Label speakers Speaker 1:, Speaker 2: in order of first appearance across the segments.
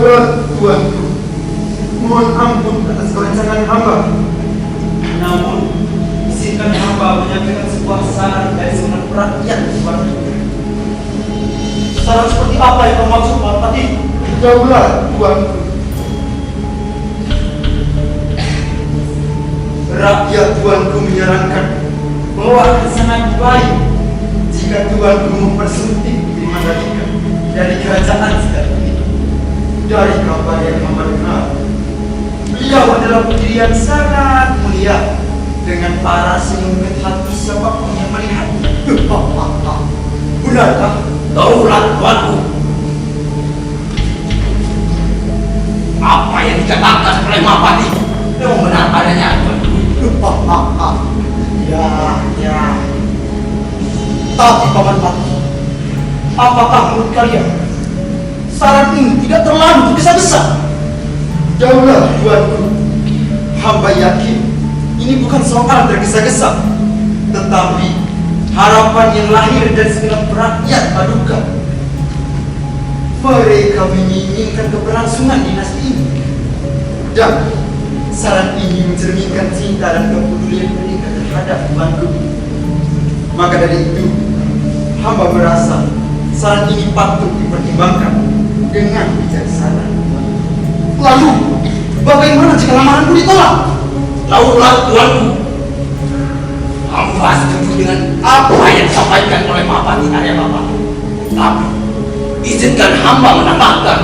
Speaker 1: Daulat Tuanku, mohon ampun atas kerancangan hamba.
Speaker 2: Namun, izinkan hamba menyampaikan sebuah saran dari segenap rakyat Tuanku. Saran seperti apa yang kau maksud, Pak Pati?
Speaker 1: Daulat Tuanku, rakyat Tuanku menyarankan bahwa akan sangat baik jika Tuanku mempersunting Putri Mandalika dari kerajaan sekarang ini. Dari kabar yang hamba dengar, beliau adalah putri yang sangat mulia dengan paras yang mengangkat hati siapapun yang melihat. Benarkah?
Speaker 3: Daulat Tuanku, apa yang dikatakan oleh Mahapati memang benar adanya, Tuanku.
Speaker 2: Ya. Tapi Paman Pati, apakah menurut kalian saran ini tidak terlalu tergesa-gesa?
Speaker 1: Daulat Tuanku, hamba yakin ini bukan soal tergesa-gesa, tetapi harapan yang lahir dari segenap rakyat Paduka. Mereka menginginkan keberlangsungan dinasti ini, dan saran ini mencerminkan cinta dan kepedulian mereka terhadap Tuanku. Maka dari itu, hamba merasa saran ini patut dipertimbangkan dengan bijaksana.
Speaker 2: Lalu, bagaimana jika lamaranku ditolak?
Speaker 3: Daulat Tuanku, hamba setuju dengan apa yang disampaikan oleh Mahapati Arya Bapak. Tapi, izinkan hamba menambahkan,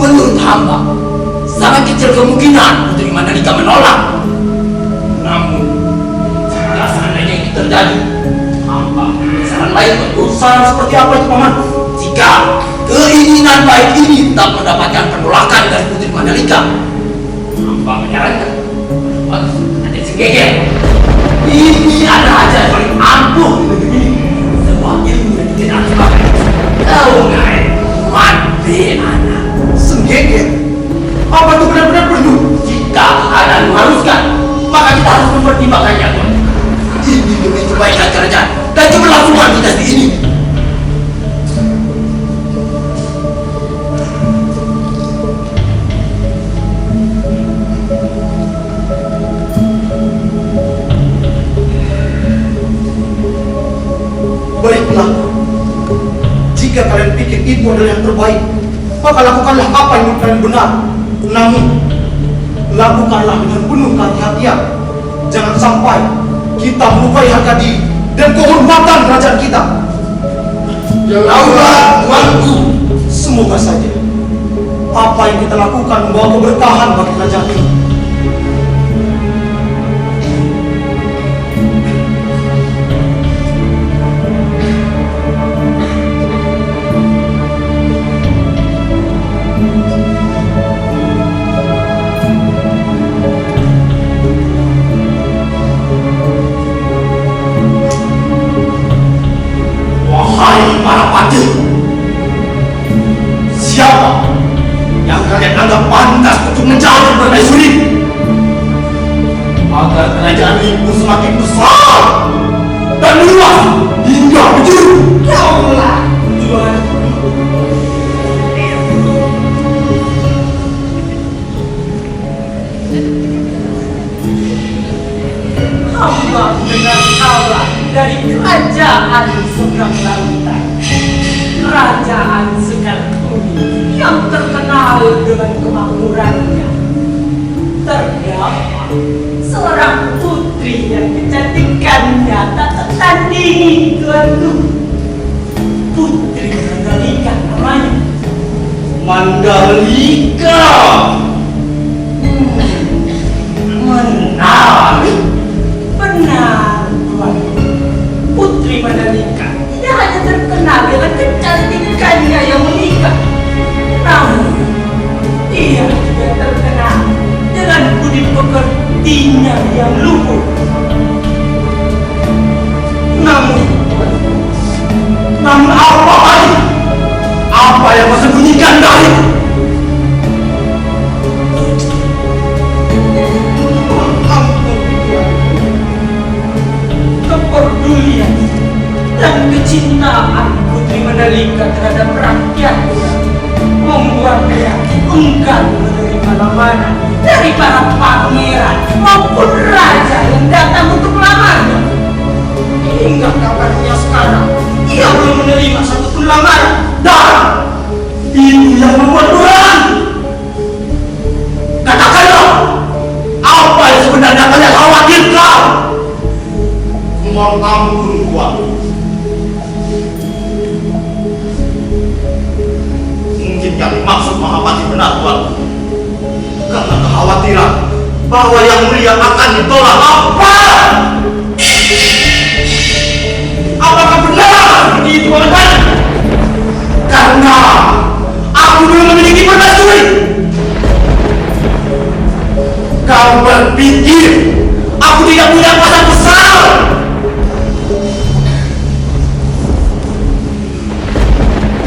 Speaker 3: menurut hamba, sangat kecil kemungkinan Putri Mandalika menolak. Namun, jika seandainya itu terjadi, hamba saran lain
Speaker 2: Saran seperti apa itu, Paman?
Speaker 3: jika keinginan baik ini tak mendapatkan penolakan dari Putri Mandalika, hamba menyarankan ada Senggeger. Ini ada aja yang paling ampuh di negeri ini. Sebuah ilmu yang dikenal sebagai Taungai Mati Anak.
Speaker 2: Senggeger? Apa itu benar-benar perlu?
Speaker 3: Jika keadaan mengharuskan, maka kita harus mempertimbangkannya, Tuan. Ini demi kebaikan kerajaan dan keberlangsungan dinasti ini.
Speaker 2: Baiklah, jika kalian pikir itu adalah yang terbaik, maka lakukanlah apa yang menurut kalian benar. Namun, lakukanlah dengan penuh kehati-hatian. Jangan sampai kita melukai harga diri dan kehormatan kerajaan kita.
Speaker 3: Daulat Tuanku,
Speaker 2: Semoga saja apa yang kita lakukan membawa keberkahan bagi kerajaan ini.
Speaker 3: wahai para pati, siapa yang kalian anggap pantas untuk menjadi permaisuri agar kerajaan ini pun semakin besar dan luas hingga penjuru? Daulat Tuanku,
Speaker 4: hamba mendengar kabar dari kerajaan seberang lautan, kerajaan Segalbumi yang terkenal dengan kemakmurannya. Terdapat seorang putri yang kecantikannya tak tertandingi, Tuanku. Putri Mandalika namanya.
Speaker 3: Mandalika. Menarik.
Speaker 4: Benar, Tuanku. Putri Mandalika tidak hanya terkenal dengan kecantikannya yang memikat, namun dia juga terkenal dengan budi pekertinya yang luhur.
Speaker 3: Namun apa lagi? Apa yang kau sembunyikan dari?
Speaker 4: Kepedulian dan kecintaan Putri Mandalika enggan menerima lamaran dari para pangeran maupun raja yang datang untuk melamarnya. Hingga kabarnya sekarang, ia belum menerima satu pun lamaran.
Speaker 3: Dan itu yang membuat orang. Katakanlah, apa yang sebenarnya kalian khawatirkan?
Speaker 2: Mohon ampun Tuan. Mungkin yang dimaksud Mahapati benar Tuan. Karena kekhawatiran bahwa yang mulia akan ditolak.
Speaker 3: Apakah benar itu Paman? Karena aku belum memiliki permaisuri. Kau berpikir aku tidak punya kuasa besar?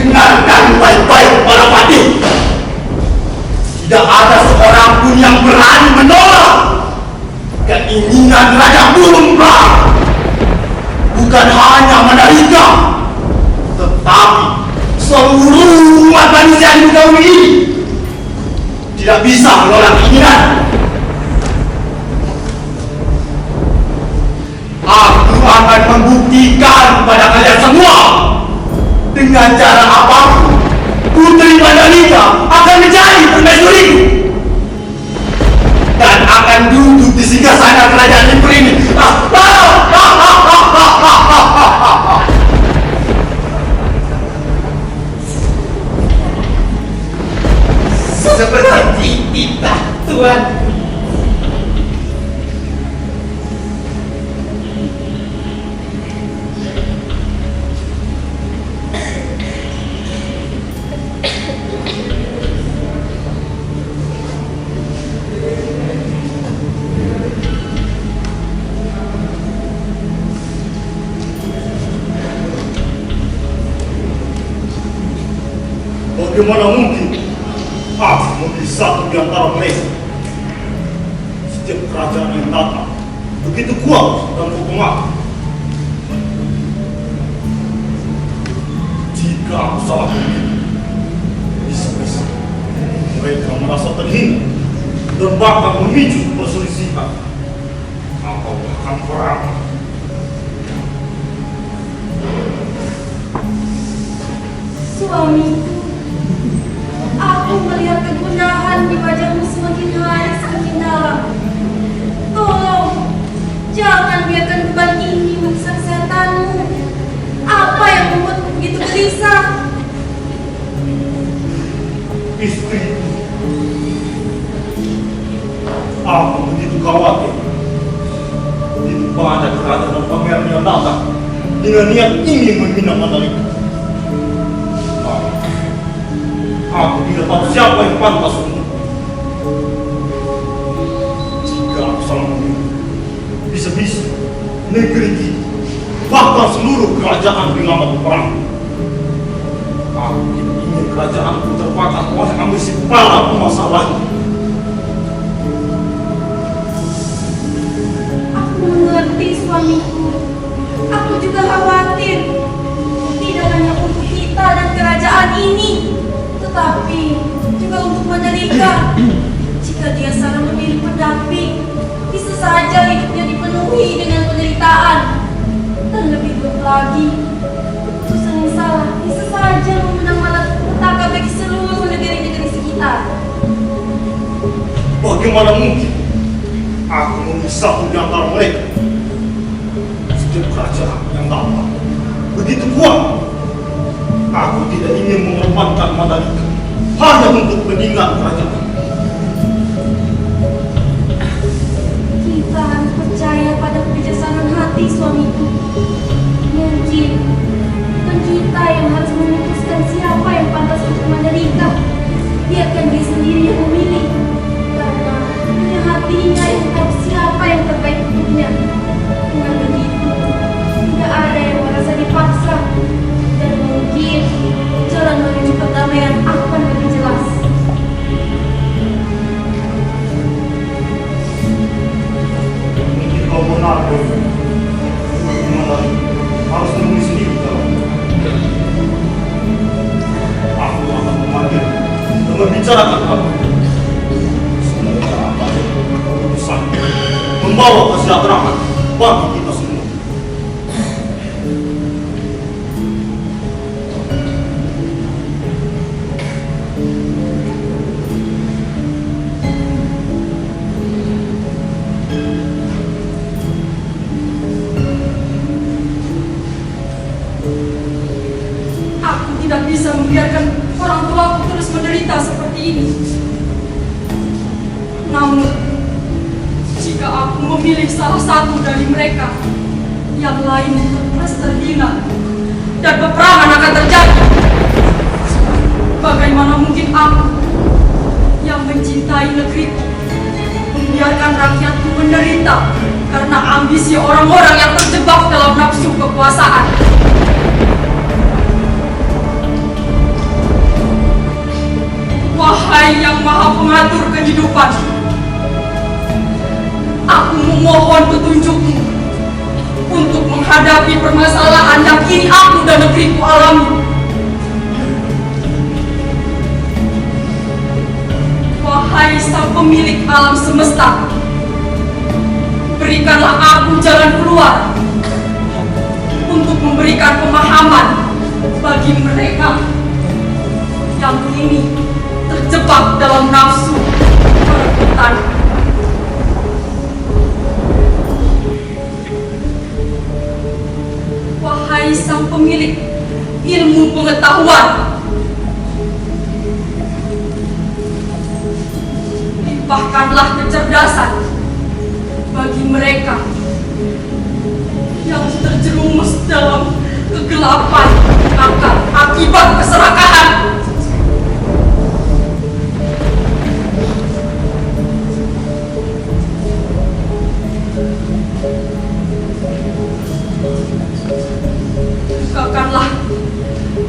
Speaker 3: Dengarkan baik-baik para pati. Tidak ada seorang pun yang berani menolak keinginan Raja Burung-Bang. Bukan hanya Mandalika, tetapi seluruh umat manusia di muka bumi ini tidak bisa menolak keinginan. Aku akan membuktikan kepada kalian semua dengan cara apapun Putri Mandalika akan menjadi permaisuriku dan akan duduk di singgasana kerajaan Limpur ini.
Speaker 1: Seperti kita, Tuan.
Speaker 2: Bagaimana mungkin aku menjadi satu di antara mereka? Setiap kerajaan yang datang begitu kuat dan hukuman. Jika aku salah memilih, bisa-bisa mereka merasa terhina dan bahkan memicu perselisihan atau bahkan perang.
Speaker 5: Suamiku, aku melihat kegundahan di wajahmu semakin hari semakin dalam. Tolong, jangan biarkan beban ini merusak kesehatanmu. Apa yang membuatmu begitu gelisah?
Speaker 2: Istri, aku begitu khawatir. Begitu banyak raja dan pangeran yang datang dengan niat ingin menghina Mandalika. Aku tidak tahu siapa yang pantas untuk. Jika aku salah memilih, bisa-bisa negeri kita, bahkan seluruh kerajaan dilanda peperangan. Aku tidak ingin kerajaanku terbakar oleh ambisi para penguasa lain.
Speaker 5: Aku mengerti suamiku. Aku juga khawatir. Tidak hanya untuk kita dan kerajaan ini, tetapi juga untuk Mandalika. Jika dia salah memilih pendamping, bisa saja hidupnya dipenuhi dengan penderitaan. Dan lebih buruk lagi, keputusan yang salah bisa saja memenang malapetaka bagi seluruh negeri-negeri sekitar.
Speaker 2: Bagaimana mungkin aku memilih satu di antara mereka? Setiap kerajaan yang datang begitu kuat. Aku tidak ingin mengorbankan Mandalika hanya untuk meninggal kerajaan.
Speaker 5: Kita harus percaya pada kebijaksanaan hati suamiku. Mungkin bukan kita yang harus memutuskan siapa yang pantas untuk Mandalika. Biarkan dia sendiri yang memilih. Karena punya hatinya yang tahu siapa yang terbaik untuknya. Dengan begitu, tidak ada yang merasa dipaksa. Dan mungkin jalan menuju perdamaian akan lebih jelas.
Speaker 2: Katakan apa? Semoga apa keputusan membawa kesejahteraan bagi kita semua.
Speaker 5: Aku tidak bisa membiarkan orang tuaku terus menderita seperti ini. Namun, jika aku memilih salah satu dari mereka, yang lain terus terhina dan peperangan akan terjadi. Bagaimana mungkin aku yang mencintai negeriku membiarkan rakyatku menderita karena ambisi orang-orang yang terjebak dalam nafsu kekuasaan? Wahai yang maha pengatur kehidupan, aku memohon petunjukmu untuk menghadapi permasalahan yang kini aku dan negeriku alami. Wahai sang pemilik alam semesta, berikanlah aku jalan keluar untuk memberikan pemahaman bagi mereka yang kini terjebak dalam nafsu perebutan. Wahai sang pemilik ilmu pengetahuan, limpahkanlah kecerdasan bagi mereka yang terjerumus dalam kegelapan akibat keserakahan. Bukakanlah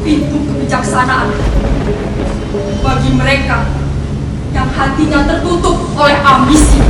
Speaker 5: pintu kebijaksanaan bagi mereka yang hatinya tertutup oleh ambisi